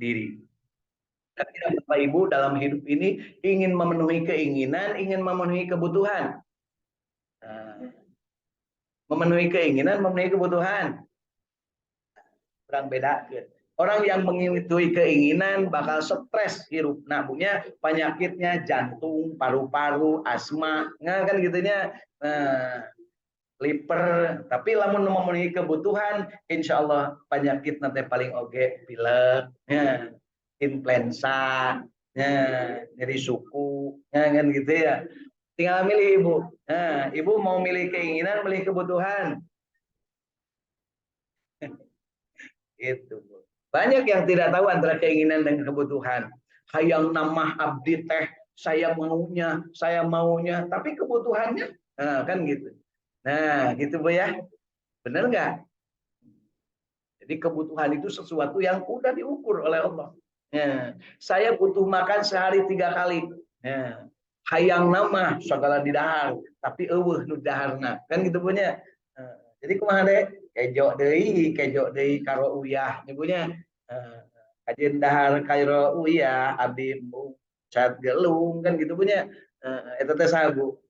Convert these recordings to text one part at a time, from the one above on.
diri. Tapi Bapak Ibu dalam hidup ini ingin memenuhi keinginan, ingin memenuhi kebutuhan. Memenuhi keinginan, memenuhi kebutuhan. Kurang beda. Orang yang mengikuti keinginan bakal stres hirup. Nah, punya penyakitnya jantung, paru-paru, asma, nah, kan gitunya. Liver, tapi lamun memenuhi kebutuhan, insya Allah penyakit nanti paling oge pilek, ya, influenza, ya, nyeri suku, ya, kan gitu ya. Tinggal milih ibu. Nah, ibu mau milih keinginan, milih kebutuhan. Itu. Banyak yang tidak tahu antara keinginan dan kebutuhan. Hayang nama abdi teh, saya maunya, tapi kebutuhannya, nah, kan gitu. Nah, gitu Bu ya. Benar nggak? Jadi kebutuhan itu sesuatu yang udah diukur oleh Allah. Ya. Saya butuh makan sehari 3 kali. Ya. Hayang nama segala didahar, tapi eueuh nu daharna. Kan gitu punya. Jadi kumaha deh? Kejo deui karo uyah nyebunya. Kajen dahar karo uyah abdi cat gelung kan gitu punya. Eta teh sabu.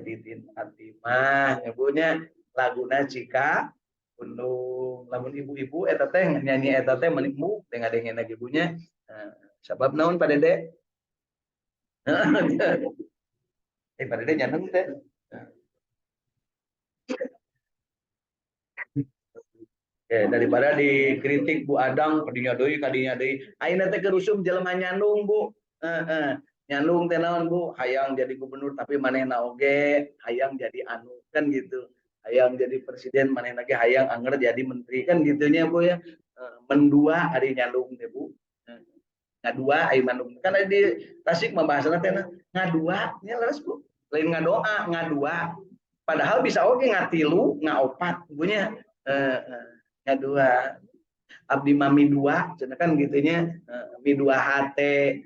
Titin Atimah nyebunya laguna Cika Gunung lamun ibu-ibu eta teh nyanyi eta teh menikmu teh ngadengeun ibunya sabab naon pada dek pada dek nyanyi teh daripada dikritik Bu Adang kadinya deui ayeuna teh kerusum jelema nyandung Bu nyandung teh naon Bu hayang jadi gubernur tapi manehna oge hayang jadi anu kan gitu hayang jadi presiden manehna ge hayang anger jadi menteri kan gitunya Bu ya mendua ari nyandung teh Bu ngadua ai mandung kan di Tasik membahasna teh ngadua nya leres Bu lain ngadoa ngadua padahal bisa oge ngatilu ngaopat punya ngadua abdi mami dua kan gitunya mi dua hate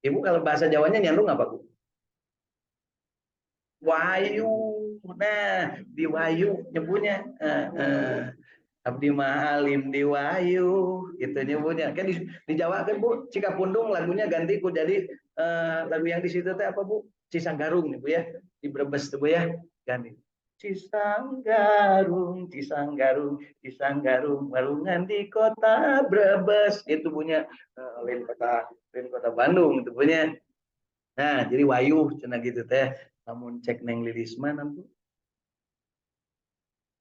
ibu kalau bahasa Jawanya nyandung apa Bu wayu nah di wayu nyebutnya abdi mahalim di wayu gitu nyebutnya kan di Jawa kan Bu Cikapundung lagunya ganti ku jadi lagu yang di situ teh apa Bu Cisanggarung nih Bu ya di Brebes tuh Bu ya ganti Cisanggarung Cisanggarung Cisanggarung warungan di kota Brebes itu punya lain kota Bandung itu punya nah jadi wayu cenah gitu teh namun cek neng Lilis mana Bu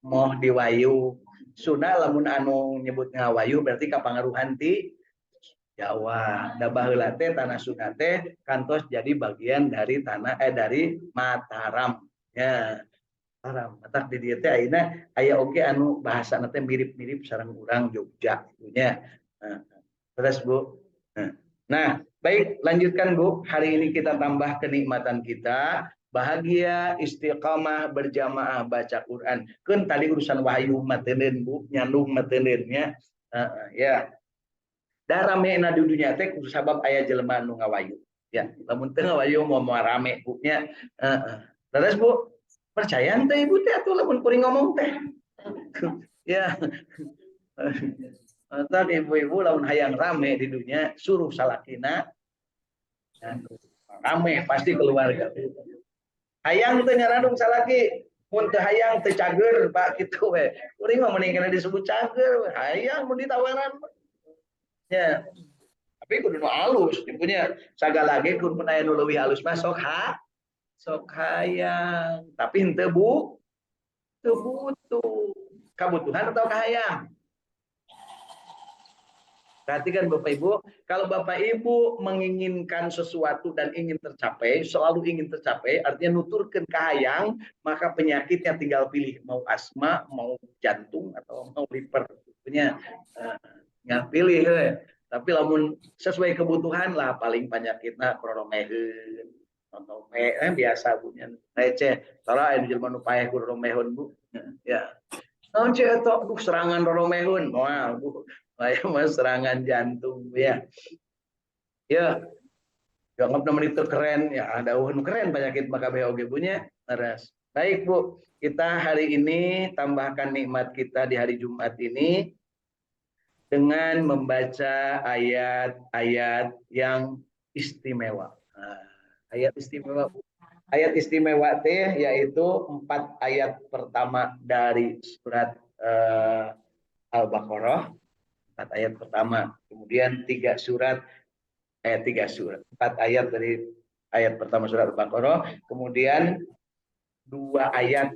moh di wayu Sunda lamun anu nyebut ngawayu berarti kapangaruhan ti Jawa da baheula teh tanah Sunda teh kantos jadi bagian dari dari Mataram ya Mataram matak di dieu teh ayeuna aya oge anu bahasana teh mirip-mirip sareng urang Jogja punya terus Bu nah baik lanjutkan Bu hari ini kita tambah kenikmatan kita bahagia istiqamah berjamaah baca Quran kan tadi urusan wahyu mateuneun Bu nyandung mateuneunnya ya da ramena di dunia teh sabab aya jelema nu ngawayu ya lamun teu ngawayu mau rame Bu nya terus Bu percaya teh ibu teh atuh lamun kuring ngomong teh ya tadi ibu-ibu lamun hayang rame di dunia suruh salakina rame pasti keluarga hayang teh nyaradung salaki mun teu hayang teu cager Pak kitu we kuring mah mending kana disebut cager hayang mun ditawaran ya tapi kudu nu alus punya sagala ge kudu aya nu leuwih alus mah sok hayang tapi henteu Bu teu butuh kabutuhan atau kahayang perhatikan Bapak Ibu kalau Bapak Ibu menginginkan sesuatu dan ingin tercapai selalu ingin tercapai artinya nuturkeun kahayang maka penyakitnya tinggal pilih mau asma mau jantung atau mau liver punya nggak pilih tapi lamun sesuai kebutuhan lah paling penyakitna kroromeheun atau biasa punya receh salah aya jelema nu paeh ku roromehun Bu ya naon ceu eta duh serangan roromehun moal Bu aya mah serangan jantung ya ya dianggap namanya itu keren ya ada keren penyakit maka BOG punya ras baik Bu kita hari ini tambahkan nikmat kita di hari Jumat ini dengan membaca ayat-ayat yang istimewa. Nah, ayat istimewa, ayat istimewa teh yaitu 4 ayat pertama dari surat Al-Baqarah, 4 ayat pertama, kemudian 4 ayat dari ayat pertama surat Al-Baqarah, kemudian 2 ayat,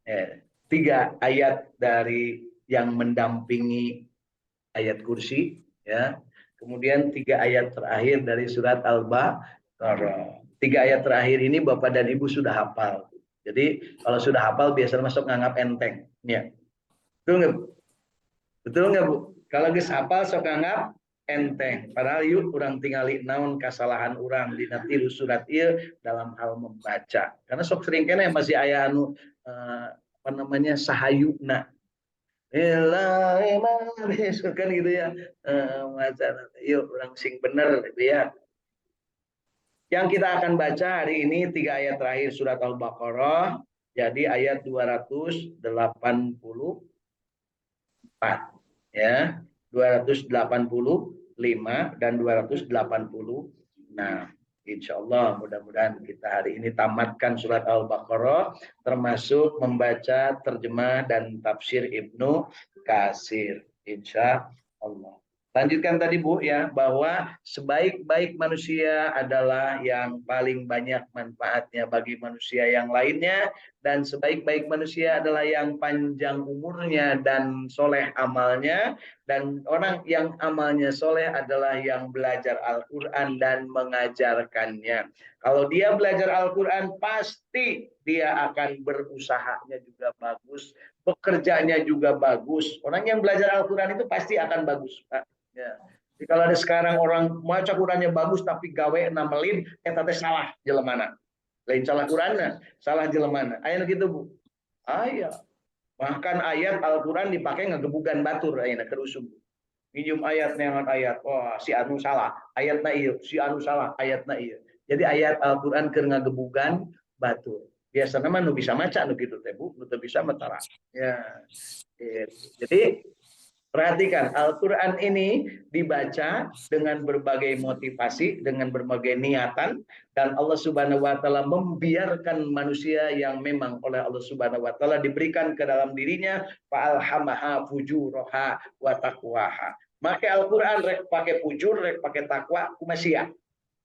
3 ayat dari yang mendampingi ayat kursi, ya. Kemudian 3 ayat terakhir dari surat Al-Baqarah. 3 ayat terakhir ini Bapak dan Ibu sudah hafal. Jadi kalau sudah hafal biasanya masuk nganggap enteng. Ya. Betul nggak, Bu? Betul nggak, Bu? Kalau geus hafal sok nganggap enteng. Padahal yuk orang tingali naon kesalahan orang di tilu surat ieu dalam hal membaca. Karena sok sering kena masih aya anu apa namanya sahayuna. Kan gitu ya, yuk orang sing bener gitu ya. Yang kita akan baca hari ini 3 ayat terakhir surat Al-Baqarah, jadi ayat 284 ya, 285 dan 286. Insya Allah mudah-mudahan kita hari ini tamatkan surat Al-Baqarah termasuk membaca terjemah dan tafsir Ibnu Katsir. Insya Allah. Lanjutkan tadi Bu ya, bahwa sebaik-baik manusia adalah yang paling banyak manfaatnya bagi manusia yang lainnya, dan sebaik-baik manusia adalah yang panjang umurnya dan soleh amalnya, dan orang yang amalnya soleh adalah yang belajar Al-Quran dan mengajarkannya. Kalau dia belajar Al-Quran pasti dia akan berusahanya juga bagus, bekerjanya juga bagus. Orang yang belajar Al-Quran itu pasti akan bagus, Pak. Ya. Jadi kalau ada sekarang orang maca Qurannya bagus tapi gawe namelin, teh salah jelemana. Lain salah Qurannya, salah jelemana. Aya gitu, Bu. Aya. Bahkan ayat Al-Quran dipakai ngegebugan batur ayeuna kerusum. Minjum ayat neangan ayat. Wah, si anu salah. Ayatna ieu, si anu salah, ayatna ieu. Jadi ayat Al-Quran keur ngagebugan batur. Biasanya mah nu bisa maca nu kitu teh, Bu, nu teu bisa metara. Ya. Jadi perhatikan, Al-Quran ini dibaca dengan berbagai motivasi, dengan berbagai niatan, dan Allah Subhanahu wa Ta'ala membiarkan manusia yang memang oleh Allah Subhanahu wa Ta'ala diberikan ke dalam dirinya, fa'alhamaha fujuraha wa taqwaha. Maka Al-Quran rek pakai fujur, rek pakai takwa, kumasia.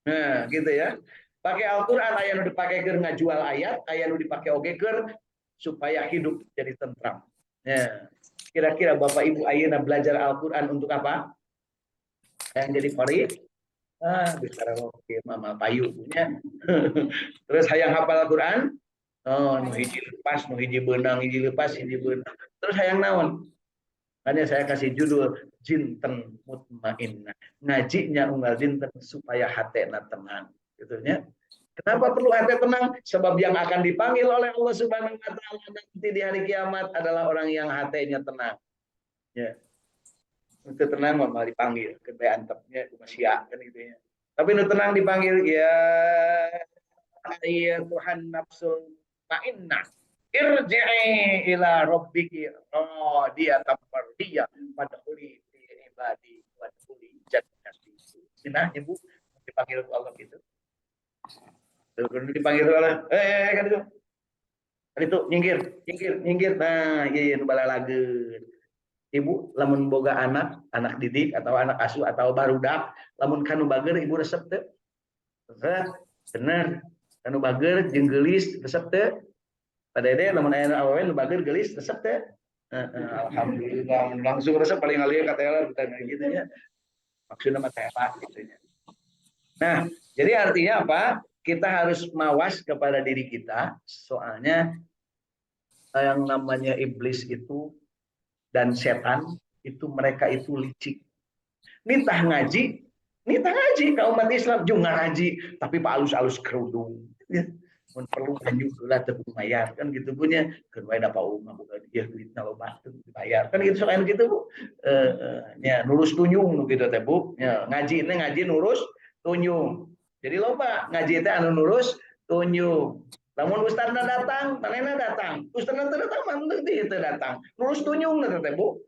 Nah, gitu ya. Pakai Al-Quran, aya nu dipakai keur ngajual ayat, aya nu dipakai oge keur supaya hidup jadi tentram. Ya. Kira-kira Bapak Ibu ayeuna belajar Al-Quran untuk apa? Yang jadi qori? Bicara oke mama payu punya. Terus hayang hafal Al-Quran? Oh, nu hiji lepas, nu hiji beunang, hiji lepas, hiji beunang. Terus hayang naon? Makanya saya kasih judul Jinten Mutmainnah. Ngajinya unggal dinten supaya hatena tenang. Gitu ya. Kenapa perlu hati tenang? Sebab yang akan dipanggil oleh Allah Subhanahu wa Ta'ala nanti di hari kiamat adalah orang yang hatinya tenang. Ya. Untuk tenang malah dipanggil ke antepnya masih kan gitu ya. Tapi untuk tenang dipanggil ya Tuhan nafsul ma'innah. Irji'i ila rabbiki radiyatan mardiyah wadkhuli fi ibadi wadkhuli jannati. Nah, Ibu dipanggil Allah gitu. Dipanggil Allah, kan itu. Kan itu nyinggir. Nah, iya bala lageun. Ibu lamun boga anak didik atau anak asuh atau barudak, lamun kanu bager ibu resep teu? Bener. Kanu bager jeung geulis resep teu? Padede lamun aya awewe nu bager geulis resep teu? Alhamdulillah langsung resep paling alir kata gitu nya. Maksudna mah teh gitu nya. Nah, jadi artinya apa? Kita harus mawas kepada diri kita, soalnya yang namanya iblis itu dan setan itu mereka itu licik. Nitah ngaji ke umat Islam juga ngaji, tapi pak alus-alus kerudung. Ya. Perlu baju lah tepung bayar kan gitu punya kedua dapat umah bukan dia duit kalau batu dibayar kan gitu soalnya gitu Bu. Ya nurus tunyung gitu teh Bu. Ya, ngaji nurus tunyung. Jadi loba ngaji teh anu nurus tunyung. Namun ustadna datang, manehna datang. Ustadna datang, mana itu datang. Nurus tunyung teh Bu.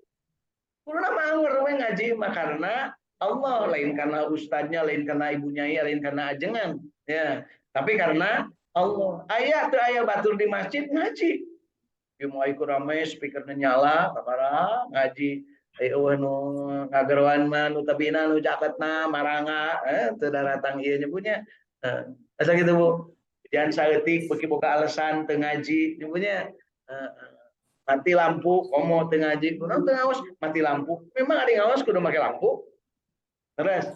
Kurang anger we ngaji mah karena Allah, lain karena ustadznya, lain karena ibunya, ya, lain karena ajengan. Ya, tapi karena Allah. Ayah tuh ayah batur di masjid ngaji. Dia mau ikut ramai, speakernya nyala, kakara ngaji. Ayo nu ngagerwan mah nu tabina nu jaketna maranga, teu daratang ieu nyebutnya. Asa gitu Bu. Jangan saeutik beuki boga alasan teu ngaji nyebutnya. Mati lampu, komo teu ngaji, kunaon teu ngaos, mati lampu. Memang ada ngaos kudu make lampu. Terus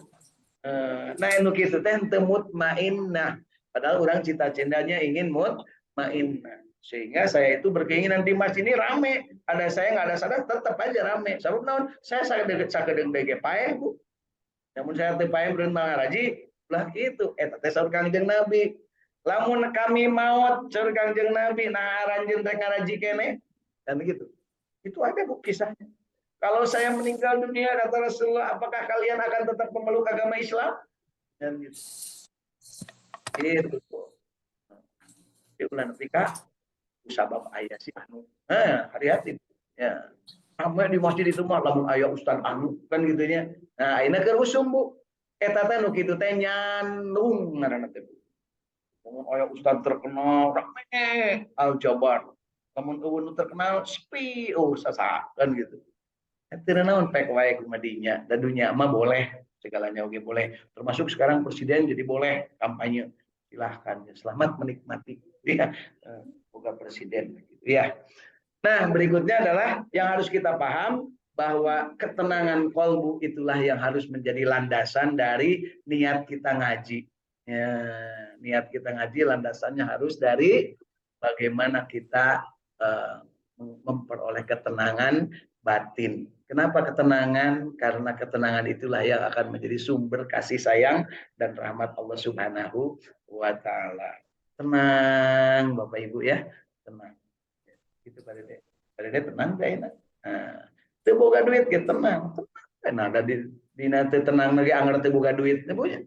nah anu kitu teh teu mutmainnah. Padahal orang cita-citanya ingin mutmainnah. Sehingga saya itu berkeinginan di masjid ini rame. Ada saya nggak ada sadar tetap aja rame. Sabab naon? Saya sakedeung DG paeh Bu. Namun saya teu paeh beureun mangaraji, lah itu eta teh saur Kangjeng Nabi. Lamun kami maut saur Kangjeng Nabi, nah aranjeun teh ngaraji keneh. Dan gitu. Itu ada Bu kisahnya. Kalau saya meninggal dunia kata Rasulullah, apakah kalian akan tetap memeluk agama Islam? Dan gitu. Itu di bulan Afrika sabab ayah si anu hati-hati ya sampai di masjid itu mah lamun ayah ustaz anu kan gitunya. Nah ayeuna keur usum Bu eta teh nu kitu teh nyandung ngaranna teh Bu ayah ustaz terkenal rame Al Jabar lamun eueun terkenal sepi sasa kan gitu eta naon pek wae kumadinya dan dunia mah boleh segalanya oke boleh termasuk sekarang presiden jadi boleh kampanye silahkan selamat menikmati ya bukan presiden gitu ya. Nah berikutnya adalah yang harus kita paham bahwa ketenangan kolbu itulah yang harus menjadi landasan dari niat kita ngaji ya, niat kita ngaji landasannya harus dari bagaimana kita memperoleh ketenangan batin. Kenapa ketenangan? Karena ketenangan itulah yang akan menjadi sumber kasih sayang dan rahmat Allah Subhanahu wa taala. Tenang Bapak Ibu ya, tenang. Itu Pak Dede. Pak Dede tenang gak enak. Nah, teu boga duit ge tenang. Tenang. Nah, ada di nanti tenang lagi anger teu boga duit, punya.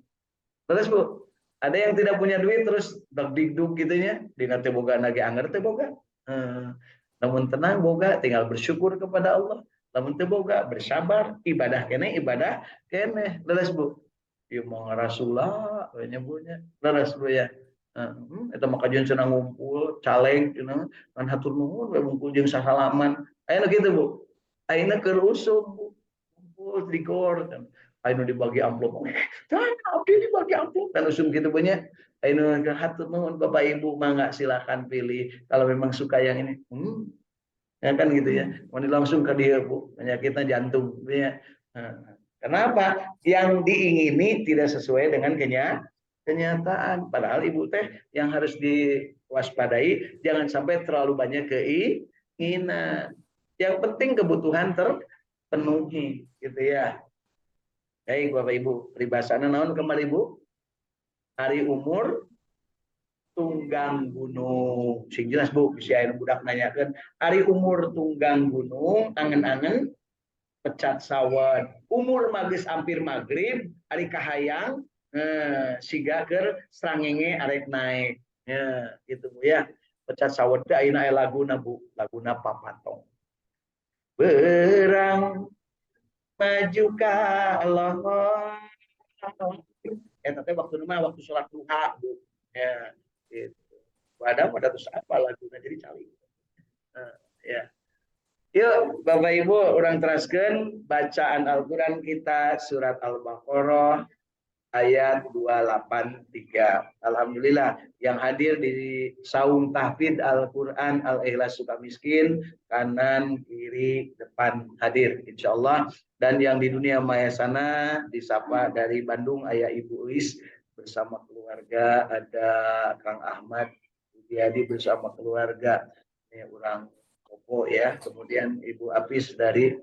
Terus Bu, ada yang tidak punya duit terus deg-deg gitunya, di nanti boga lagi anger teu boga. Namun tenang boga tinggal bersyukur kepada Allah. Namun teu boga bersabar, ibadah kene ibadah kene. Leres Bu. Ieu mah Rasulullah nyebutnya. Leres Bu ya. Eta mah kajian cenah ngumpul caleg cenah kan hatur nuhun we ngumpul jeung sahalaman. Ayeuna kitu Bu. Ayeuna keur usum Bu. Ngumpul di gor kan. Ayeuna dibagi amplop. Tah abdi dibagi amplop kan usum kitu banyak. Ayeuna hatur nuhun Bapak Ibu mangga silakan pilih kalau memang suka yang ini. Ya kan gitu ya. Mau langsung ke dia Bu, penyakitnya jantung ya. Kenapa? Yang diingini tidak sesuai dengan kenyataan. Padahal Ibu teh yang harus diwaspadai jangan sampai terlalu banyak keinginan. Yang penting kebutuhan terpenuhi gitu ya. Baik Bapak Ibu, peribahasana naon kembali Bu? Hari umur tunggang gunung sing jelas Bu si aya budak nanyakeun ari umur tunggang gunung angen-angen pecat sawat umur magis hampir magrib ari kahayang siga keur srangenge arek naik ya gitu Bu ya pecat sawat teh ayeuna aya laguna Bu laguna papatong berang maju ka Allah eta teh waktu mah waktu salat duha Bu ya gitu. Wadah pada terus apa lagunya jadi cali. Ya. Yuk Bapak Ibu orang teraskan bacaan Al-Quran kita surat Al-Baqarah ayat 283. Alhamdulillah yang hadir di saung tahfidz Al-Quran Al-Ikhlas Sukamiskin kanan kiri depan hadir insyaallah dan yang di dunia maya sana disapa dari Bandung ayah Ibu Uis bersama keluarga ada Kang Ahmad Jadi bersama keluarga ini orang Koko ya, kemudian Ibu Apis dari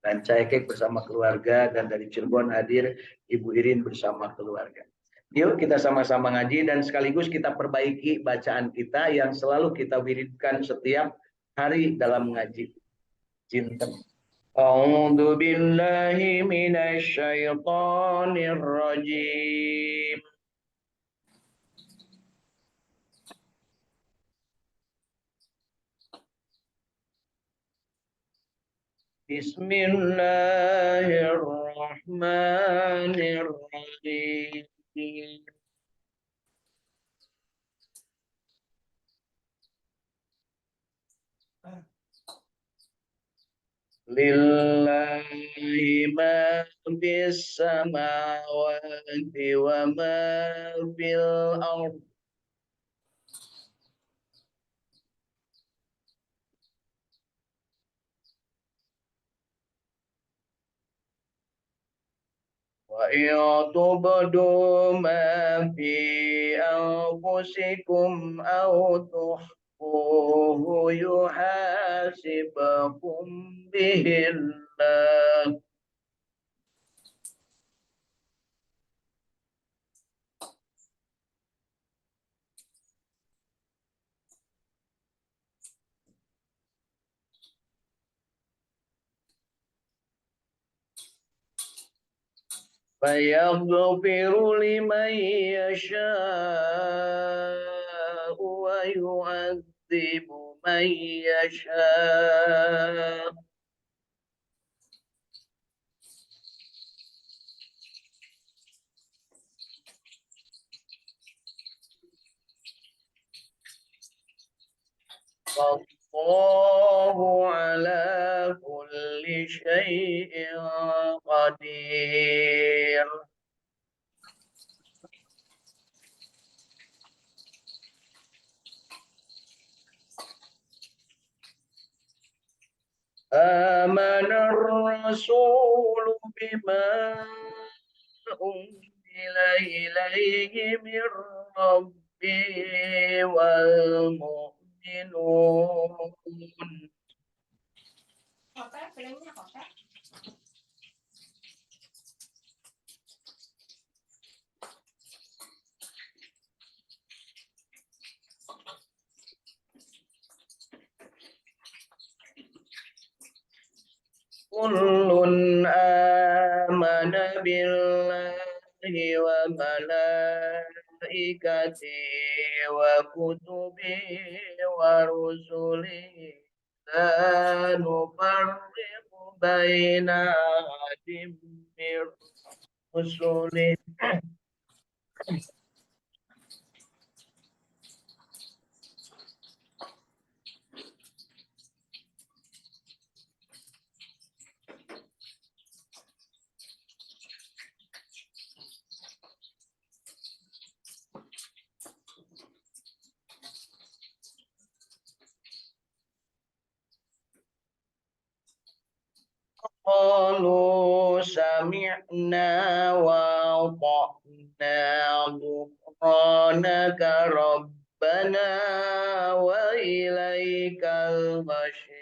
Rancaikek bersama keluarga dan dari Cirebon hadir Ibu Irin bersama keluarga. Yuk kita sama-sama ngaji dan sekaligus kita perbaiki bacaan kita yang selalu kita wiridkan setiap hari dalam ngaji. Cinta. A'udzu billahi minasy syaithanir rajim. Bismillahirrahmanirrahim. Lillahi ma fis samawati wa ma fil ardh. Wa yatubdu ma fi anfusikum aw tukhfuhu yuhasibakum bihillah. Fayaghfiru liman yasha'u wa yu'adzibu man yasha'u. Wallahu ala kulli syai'in qadir. Amanar rasulu bima unzila ilaihi min rabbihi wal mu'minun. Kullun amana billahi wa malaikatihi wa kutubihi wa rusulihi la nufarriqu baina ahadin min rusulihi. Qalu sami'na wa ata'na ghufranaka rabbana wa ilaikal masir.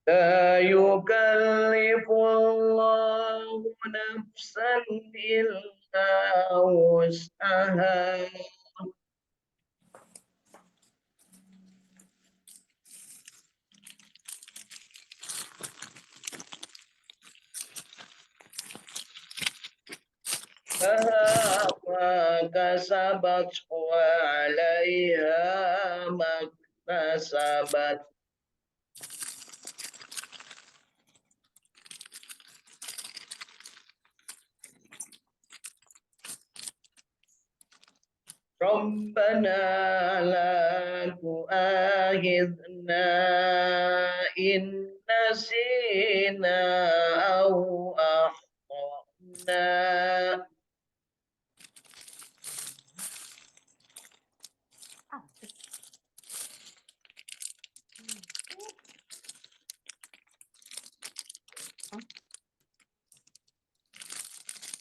La yukallifullahu nafsan illa wus'aha. Laha ma kasabat wa 'alaiha ma kasabat. Rabbana la tu'akhidna in nasina aw akhtana.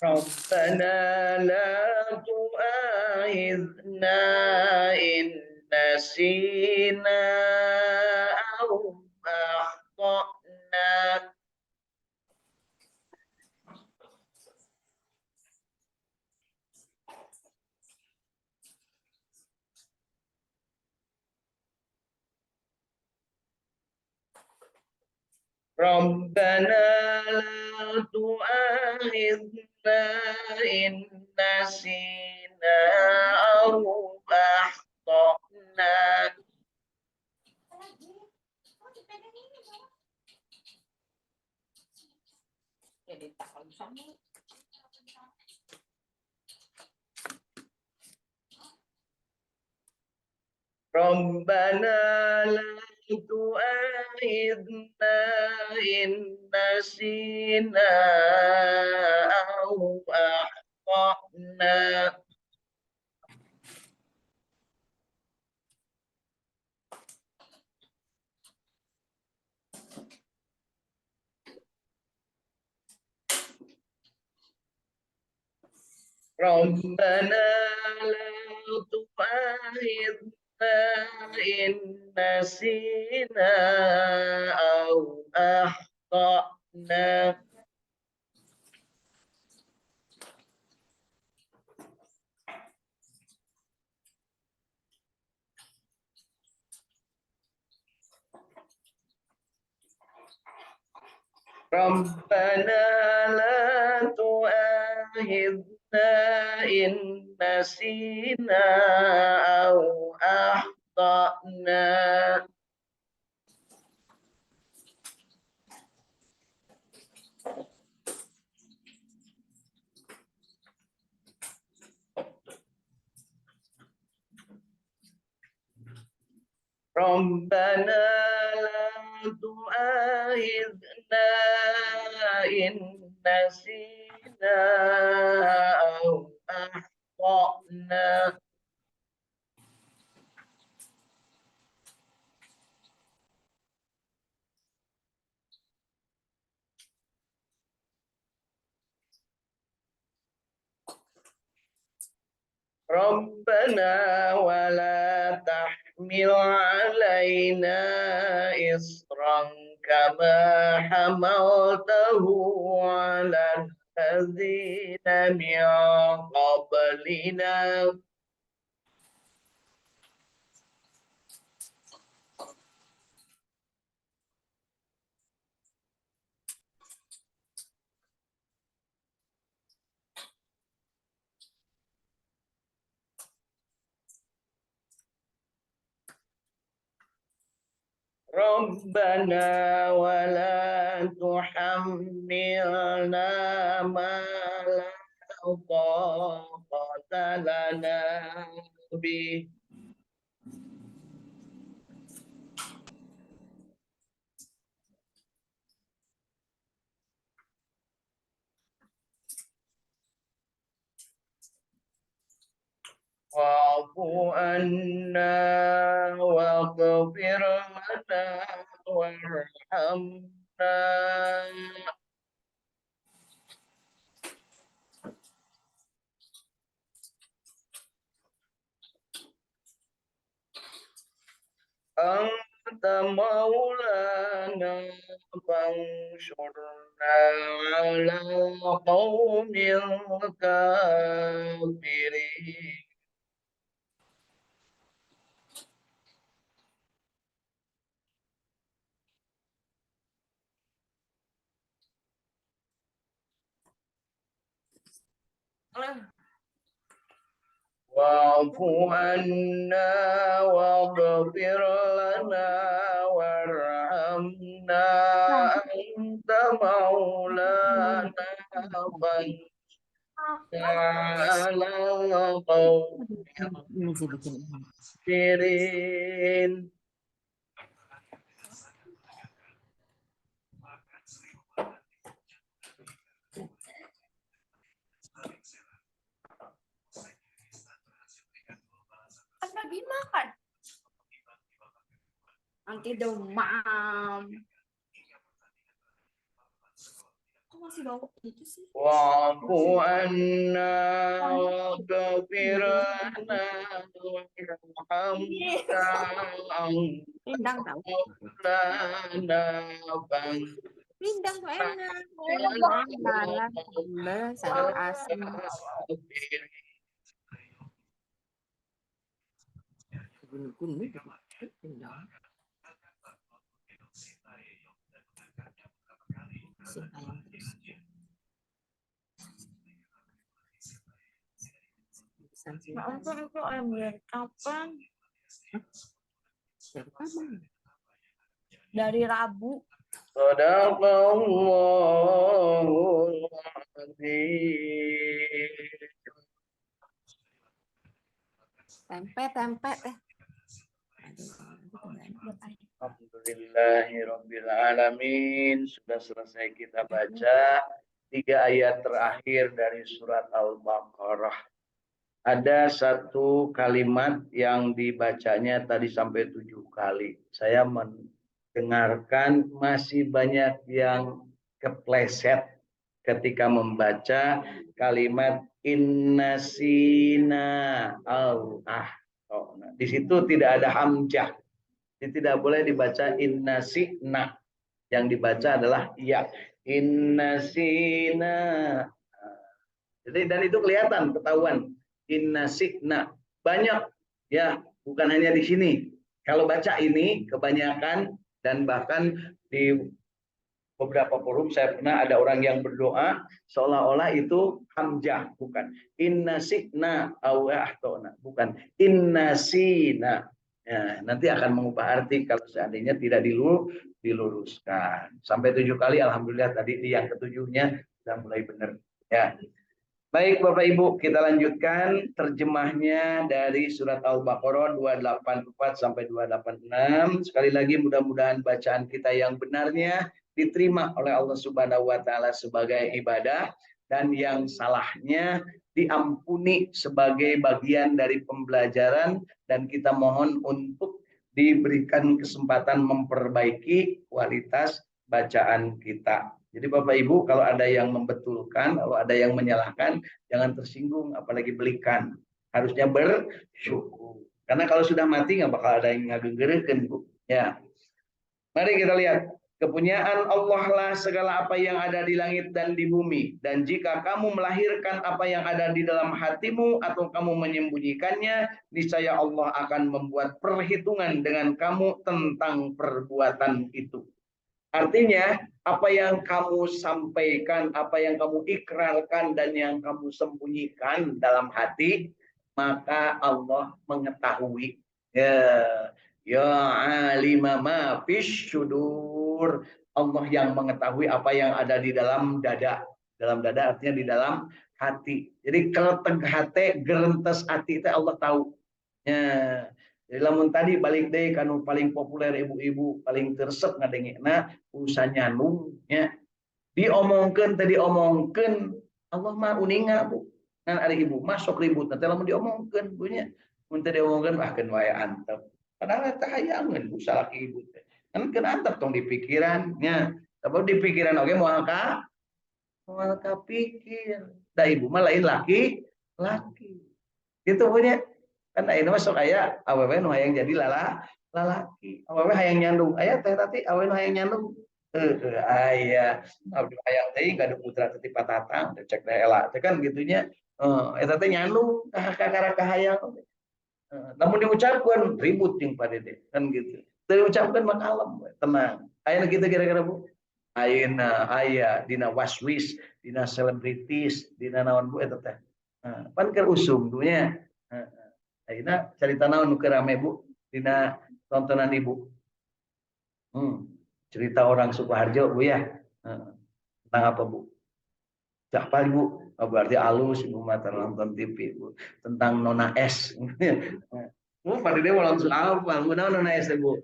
Rabbana la tu'akhidna in nasina aw akhtana. Rabbana la tu'akhidna in nasina aw akhtana. Rabbana la tu'akhidna in nasina aw akhtana. Rabbana la tu'akhidna in nasina aw akhtana. Rabbana la tu'akhidna in nasina aw akhtana. Rabbana la tu'akhidna in nasina aw akhtana. Rabbana wa la tahmil alaina isran kama hamaltahu ala alladzina min qablina. Rabbana wa la tuhammilna ma la taqata lana bih. Wa'fu anna waghfir lana warhamna. Anta maulana fansurna ala qaumil kafirin. Wa'fu anna waghfir lana warhamna anta maulana fansurna ala qaumil kafirin. Nabi makan. Nanti demam. Kok masih bau gitu sih? Wa'fu anna waghfir lana warhamna Pindang tau. maulana Pindang tuh enak. Enak banget. Sambal, sayur asem. Guni-guni pindang. kasih sayang terus. Itu ayam kapan? Dari Rabu. Sadaqallahul azim. Tempe teh. Alhamdulillahirabbil alamin. Sudah selesai kita baca 3 ayat terakhir dari surat Al-Baqarah. Ada satu kalimat yang dibacanya tadi sampai 7 kali. Saya mendengarkan masih banyak yang kepleset ketika membaca kalimat innasina Allah. Di situ tidak ada hamzah. Jadi tidak boleh dibaca innasina. Yang dibaca adalah ya innasina. Jadi dan itu kelihatan, ketahuan. Innasina. Banyak ya, bukan hanya di sini. Kalau baca ini kebanyakan dan bahkan di beberapa forum saya pernah ada orang yang berdoa seolah-olah itu hamzah, bukan innasina awahtona, bukan innasina. Ya, nanti akan mengubah arti kalau seandainya tidak diluruskan. Sampai 7 kali, alhamdulillah tadi yang ketujuhnya sudah mulai benar. Ya. Baik Bapak Ibu, kita lanjutkan terjemahnya dari surat Al-Baqarah 284 sampai 286. Sekali lagi mudah-mudahan bacaan kita yang benarnya diterima oleh Allah Subhanahu wa taala sebagai ibadah dan yang salahnya diampuni sebagai bagian dari pembelajaran dan kita mohon untuk diberikan kesempatan memperbaiki kualitas bacaan kita. Jadi Bapak Ibu kalau ada yang membetulkan, kalau ada yang menyalahkan, jangan tersinggung, apalagi belikan. Harusnya bersyukur. Karena kalau sudah mati nggak bakal ada yang ngagenggerekeun, Bu. Ya. Mari kita lihat. Kepunyaan Allah lah segala apa yang ada di langit dan di bumi. Dan jika kamu melahirkan apa yang ada di dalam hatimu atau kamu menyembunyikannya, niscaya Allah akan membuat perhitungan dengan kamu tentang perbuatan itu. Artinya, apa yang kamu sampaikan, apa yang kamu ikrarkan, dan yang kamu sembunyikan dalam hati, maka Allah mengetahui. Ya alima ma fis syudur. Allah yang mengetahui apa yang ada di dalam dada. Dalam dada artinya di dalam hati. Jadi kalau hati, gerentes hati itu Allah tahu. Ya. Jadi lamun tadi balik deh kanu paling populer ibu-ibu paling tersep ngadengena urusan nyandung ya. Diomongkeun tadi omongkeun Allah mah uninga Bu. Kan ari ibu mah sok ribut nanti lamun diomongkeun Bu nya. Mun teh diomongkeun ah keun wae antep. Padahal teh hayangeun Bu salaki ibu teh. Kan keun antep tong di pikiran nya. Tapi di pikiran oge moal ka pikir. Da ibu mah lain laki. Gitu Bu nya. Kan ayeuna mah sok aya awewe nu hayang jadi lalaki, awewe hayang nyandung, aya teh tati awewe nu hayang nyandung. Aya abdi hayang teuing ka putra teh patatang cek teh ela teh kan gitunya. Eta teh nyandung ka hayang. Namun diucapkeun ribut jeung padede kan gitu. Teu diucapkeun mah kalem tenang. Ayeuna kitu kira-kira Bu. Ayeuna aya dina waswis, dina selebritis, dina naon Bu eta teh. Pan keur usum dunya. Ayeuna carita naon nu rame Bu dina tontonan Ibu? Cerita orang Sukoharjo Bu ya. Tentang apa Bu? Apa Bu? Oh, berarti alus Ibu mah nonton TV Bu. Tentang Nona S. Bu pada dia mau langsung apa? Bu Nona S Bu.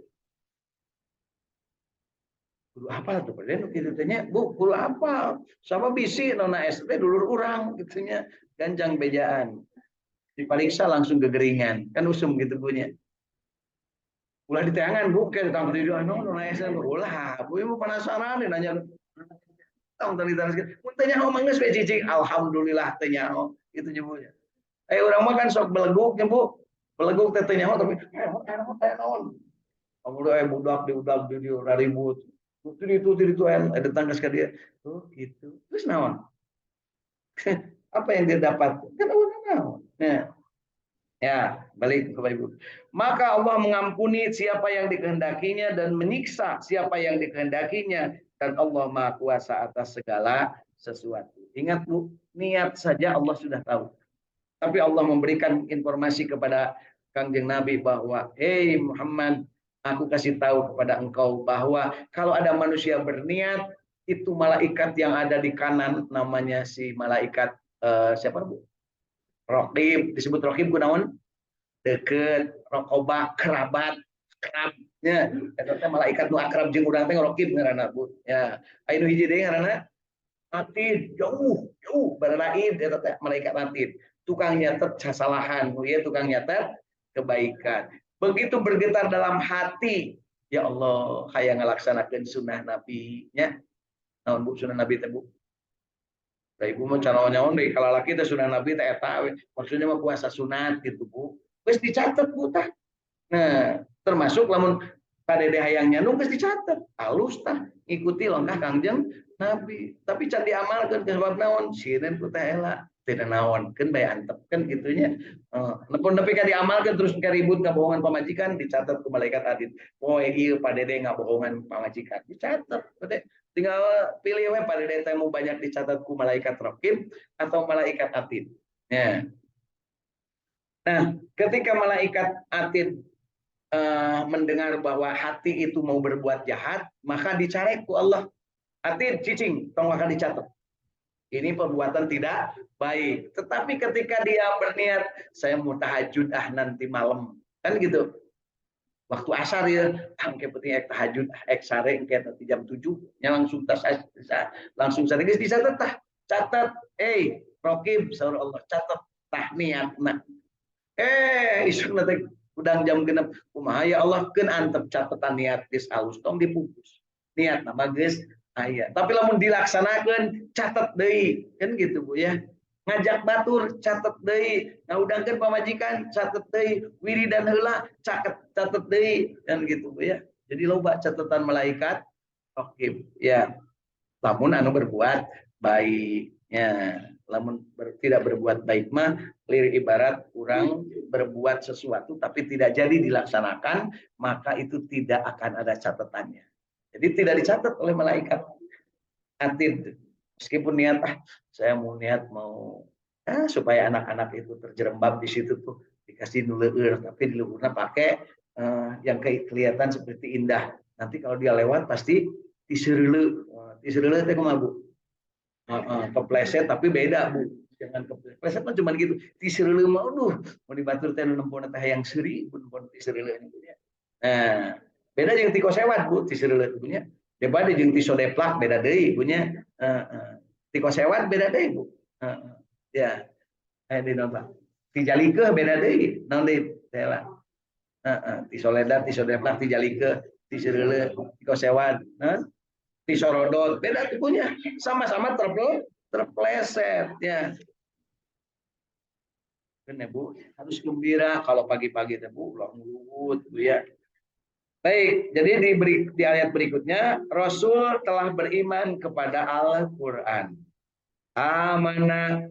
Guru apa tuh? Pada dia kitu tanya, Bu, guru apa? Sama bisi Nona S teh dulur urang gitunya. Ganjang bejaan. Diperiksa langsung kegeringan kan usum gitu punya ulah di tangan Bu kayak ditangkap di no naesan ulah Bu ibu penasaran nanya tong tadi mun teh nyaho mah geus cicing alhamdulillah teh nyaho gitu nya Bu nya orang mah kan sok beleguk nya Bu beleguk teh nyaho tapi naon kamu budak di ribut itu ada tanggas ke dia gitu terus naon apa yang dia dapat kan naon nah. Ya, balik kepada Ibu. Maka Allah mengampuni siapa yang dikehendakinya dan menyiksa siapa yang dikehendakinya. dan Allah Maha Kuasa atas segala sesuatu. Ingat Bu, niat saja Allah sudah tahu. Tapi Allah memberikan informasi kepada Kangjeng Nabi bahwa, "Hei Muhammad, aku kasih tahu kepada engkau bahwa kalau ada manusia berniat, itu malaikat yang ada di kanan namanya si malaikat siapa Bu? Raqib, disebut Raqib gunawan deket, Raqobah, kerabat, kerabnya. Eta malaikat nu akrab jeung urang teh Raqib ngaranna Bu. Ya, anu hiji deui ngaranna Atid, jauh, jauh, berlain, malaikat Atid. Tukang nyatet kesalahan, ya tukang nyatet kebaikan. Begitu bergetar dalam hati, ya Allah, kayak ngelaksanakan sunnah Nabi-nya. Naon Bu, sunnah Nabi teh Bu? Da ibu mah cara nyaon deui kalau laki teh sunnah Nabi teh eta maksudnya mah puasa sunat gitu Bu. Geus dicatet Bu tah. Nah, termasuk lamun kadede hayang nyanu geus dicatet. Alus tah ngikuti langkah Kangjeng Nabi. Tapi can diamalkeun ke sebab naon? Sireun ku teh ela teu naonkeun bae antepkeun kitu nya. Nepun nepi ka diamalkeun terus ka ribut ngabohongan pamajikan dicatat ku malaikat Atid. Poe ieu padede ngabohongan pamajikan. Dicatat padede. Tinggal pilih we padede teh mau banyak dicatat ku malaikat Raqib atau malaikat Atid. Ya. Nah, ketika malaikat Atid mendengar bahwa hati itu mau berbuat jahat, maka dicarek ku Allah. Atid cicing, tong akan dicatat. Ini perbuatan tidak baik. Tetapi ketika dia berniat, saya mau tahajud nanti malam, kan gitu. Waktu asar ya, angke penting ek tahajud, ek sare engke nanti jam 7, nya langsung langsung sare geus dicatat tah. Catat, Raqib saur Allah catat tah niatna. Isuk nanti udang jam genep kumaha ya Allah keun antep catatan niat geus alus tong dipungkus. Niat nama geus aya. Tapi lamun dilaksanakeun catet deui, kan gitu Bu ya. Ngajak batur catet deui, ngaudangkeun pamajikan catet deui, wiridan heula catet deui, kan gitu Bu ya. Jadi loba catatan malaikat Raqib ya. Lamun anu berbuat baik ya. Lamun tidak berbuat baik mah lir ibarat kurang berbuat sesuatu tapi tidak jadi dilaksanakan, maka itu tidak akan ada catatannya. Jadi tidak dicatat oleh malaikat Atid. Meskipun niat saya mau niat supaya anak-anak itu terjerembab di situ tuh dikasih nuleur, tapi di luhurna pakai yang kelihatan seperti indah. Nanti kalau dia lewat pasti disereuleu. Disereuleu teh kumaha Bu? Kepleset tapi beda Bu. Jangan kepleset mah cuma gitu. Disereuleu mah mau dibatur teh nempona teh yang seuri pun disereuleu nya. Nah, beda jeung ti kosewat Bu, disereuleu punya. Beda jeung ti sodeplak beda deui punya. Ti kosewat beda deui Bu. Ya. Di nonton. Ti jalikeun beda deui. Naon deui teh lah. Ti soledad, ti sodeplak, ti jalikeun, ti sereuleu, ti kosewat, ti sorodot beda tuh punya, sama-sama terpleset ya. Benar Bu, harus gembira kalau pagi-pagi teh Bu, ulah ngulut Bu ya. Baik, jadi di ayat berikutnya Rasul telah beriman kepada Al-Qur'an. Amana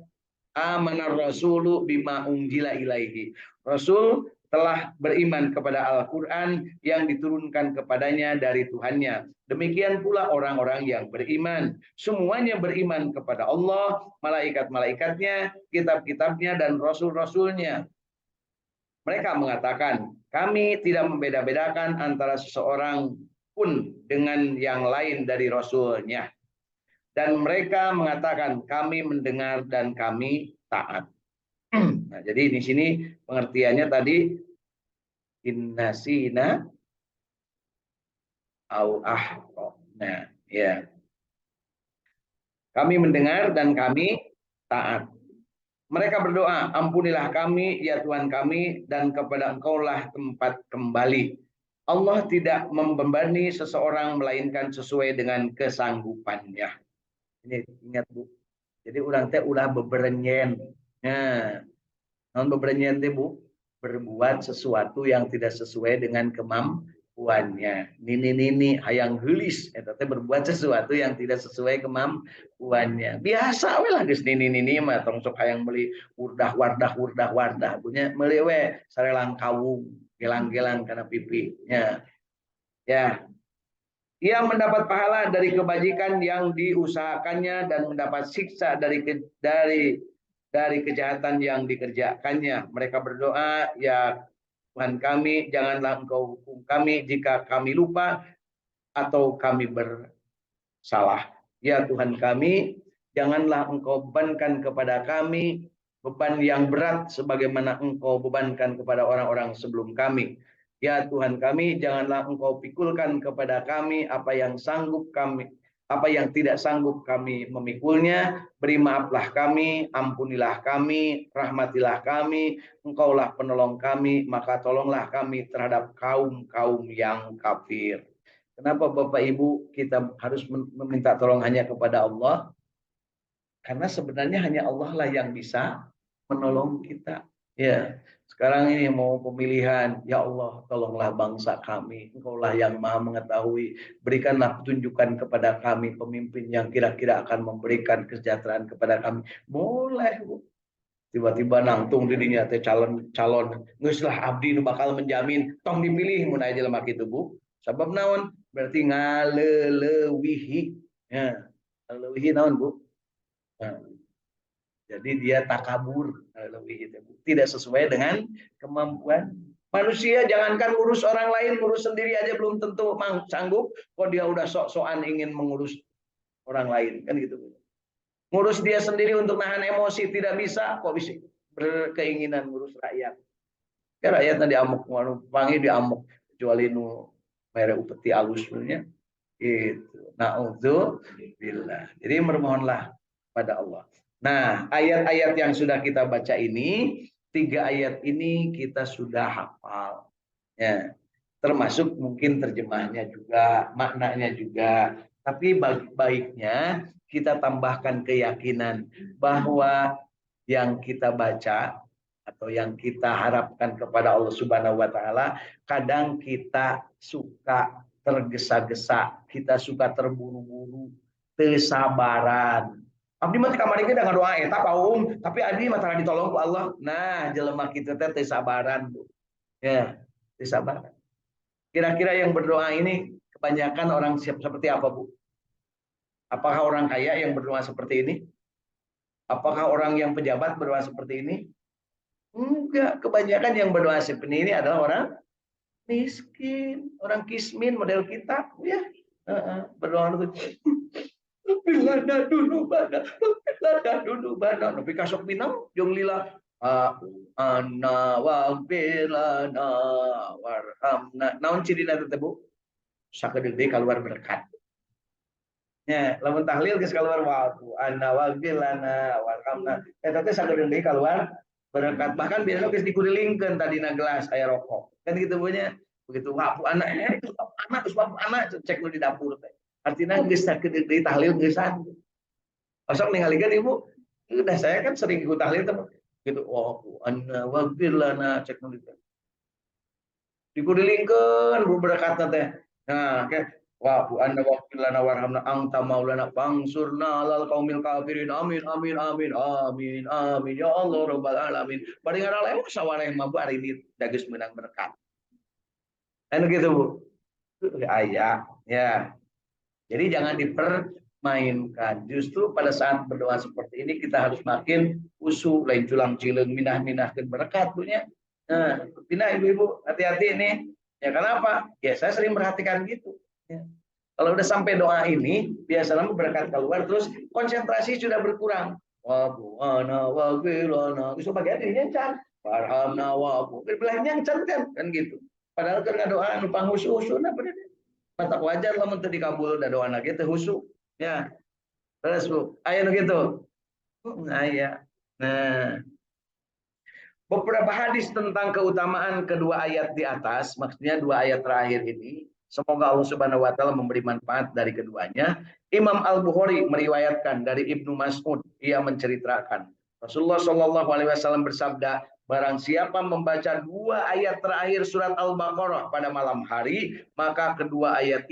Rasulu bima unjila ilaihi. Rasul telah beriman kepada Al-Quran yang diturunkan kepadanya dari Tuhannya. Demikian pula orang-orang yang beriman. Semuanya beriman kepada Allah, malaikat-malaikatnya, kitab-kitabnya, dan rasul-rasulnya. Mereka mengatakan, kami tidak membeda-bedakan antara seseorang pun dengan yang lain dari rasulnya. Dan mereka mengatakan, kami mendengar dan kami taat. Nah, jadi di sini pengertiannya tadi innasina au nah ya. Kami mendengar dan kami taat. Mereka berdoa, ampunilah kami ya Tuhan kami dan kepada Engkaulah tempat kembali. Allah tidak membebani seseorang melainkan sesuai dengan kesanggupannya. Ini ingat Bu. Jadi orang teh ulah beberenyen. Nah, non beberenyen teh Bu, berbuat sesuatu yang tidak sesuai dengan kemampuannya. Nini hayang heulis eta teh berbuat sesuatu yang tidak sesuai kemampuannya. Biasa we lah geus nini mah tong sok hayang meuli wardah punya meuli we sarelang kawung gelang-gelang kana pipi nya. Ya. Ia mendapat pahala dari kebajikan yang diusahakannya dan mendapat siksa dari kejahatan yang dikerjakannya. Mereka berdoa, ya Tuhan kami, janganlah Engkau hukum kami jika kami lupa atau kami bersalah. Ya Tuhan kami, janganlah Engkau bebankan kepada kami beban yang berat sebagaimana Engkau bebankan kepada orang-orang sebelum kami. Ya Tuhan kami, janganlah Engkau pikulkan kepada kami apa yang tidak sanggup kami memikulnya. Beri maaflah kami, ampunilah kami, rahmatilah kami, Engkaulah penolong kami, maka tolonglah kami terhadap kaum-kaum yang kafir. Kenapa Bapak Ibu kita harus meminta tolong hanya kepada Allah? Karena sebenarnya hanya Allah lah yang bisa menolong kita. Ya, sekarang ini mau pemilihan, ya Allah tolonglah bangsa kami, Engkaulah yang maha mengetahui, berikanlah petunjukan kepada kami pemimpin yang kira-kira akan memberikan kesejahteraan kepada kami. Boleh Bu. Tiba-tiba nangtung dirinya teh calon geus lah abdi nu bakal menjamin tong dipilih mun aya jelema kitu Bu. Sabab naon? Berarti ngaleulewihi. Ya, ngaleulewihi naon Bu? Nah, jadi dia takabur, tidak sesuai dengan kemampuan manusia. Jangankan ngurus orang lain, ngurus sendiri aja belum tentu sanggup. Kok dia udah sok-sokan ingin mengurus orang lain, kan gitu. Ngurus dia sendiri untuk nahan emosi tidak bisa, kok bisa berkeinginan ngurus rakyat. Ya rakyatnya diamuk, pangi diamuk, kecuali nu mere upeti alusnya. Itu. Na'udzubillah. Jadi bermohonlah pada Allah. Nah, ayat-ayat yang sudah kita baca ini, 3 ayat ini kita sudah hafal. Ya, termasuk mungkin terjemahnya juga, maknanya juga. Tapi baiknya kita tambahkan keyakinan bahwa yang kita baca atau yang kita harapkan kepada Allah Subhanahu wa taala, kadang kita suka tergesa-gesa, kita suka terburu-buru, kesabaran. Abdi mah kamari ge da ngadoa eta paung, tapi abdi mah tara ditolong ku Allah. Nah, jelema kitu teh teu sabaran, Bu. Ya, teu sabaran. Kira-kira yang berdoa ini kebanyakan orang seperti apa, Bu? Apakah orang kaya yang berdoa seperti ini? Apakah orang yang pejabat berdoa seperti ini? Enggak, kebanyakan yang berdoa seperti ini adalah orang miskin, orang kismin model kita, ya. Berdoa lana dulu bana tapi kasok minang jeung lila ana wa bilana warhamna naon cirina teh Bu sakedeuk deui keluar berkat nya lamun tahlil geus keluar wa ana wa bilana warhamna eta teh sakedeuk deui keluar berkat bahkan biasa geus dikurilingkeun tadina gelas aya rokok kan gitu punya begitu wa anak itu anak cek lu di dapur teh artinya geus sakedeuk deui tahlil geusan. Pasok ningalikeun Ibu, udah saya kan sering ikut tahlil teman. Gitu, oh, anna waghfir lana cek nu ditu. Dikurilingkeun bu berakatna teh. Nah, kayak wa anna waghfir lana warhamna anta maulana fangsurna alal qaumil kafirin. Amin amin amin amin amin ya Allah rabbal alamin. Bari ngaralew sawareh mah bari ini dageus meunang berkat. Anu gitu Bu. Aya ya. Jadi jangan dipermainkan. Justru pada saat berdoa seperti ini kita harus makin khusyuk, lain culang cileung minah-minahkeun berkat punya. Nah, pindah ibu-ibu, hati-hati ini. Ya kenapa? Ya saya sering perhatikan gitu. Ya. Kalau udah sampai doa ini, biasanya berkat keluar terus konsentrasi sudah berkurang. Wa bu'ana wa bilana. Itu bagian dirinya encan. Warhamna wa bilanya encan kan gitu. Padahal kan doa anu panghusu-husu nah bener. Mata wajar lah untuk dikabul dan doa lagi teh husu ya terus Bu aya nu gitu aya nah beberapa hadis tentang keutamaan kedua ayat di atas maksudnya 2 ayat terakhir ini semoga Allah Subhanahu wa taala memberi manfaat dari keduanya. Imam Al-Bukhari meriwayatkan dari Ibnu Mas'ud ia menceritakan Rasulullah Shallallahu alaihi wasallam bersabda barang siapa membaca 2 ayat terakhir surat Al-Baqarah pada malam hari maka kedua ayat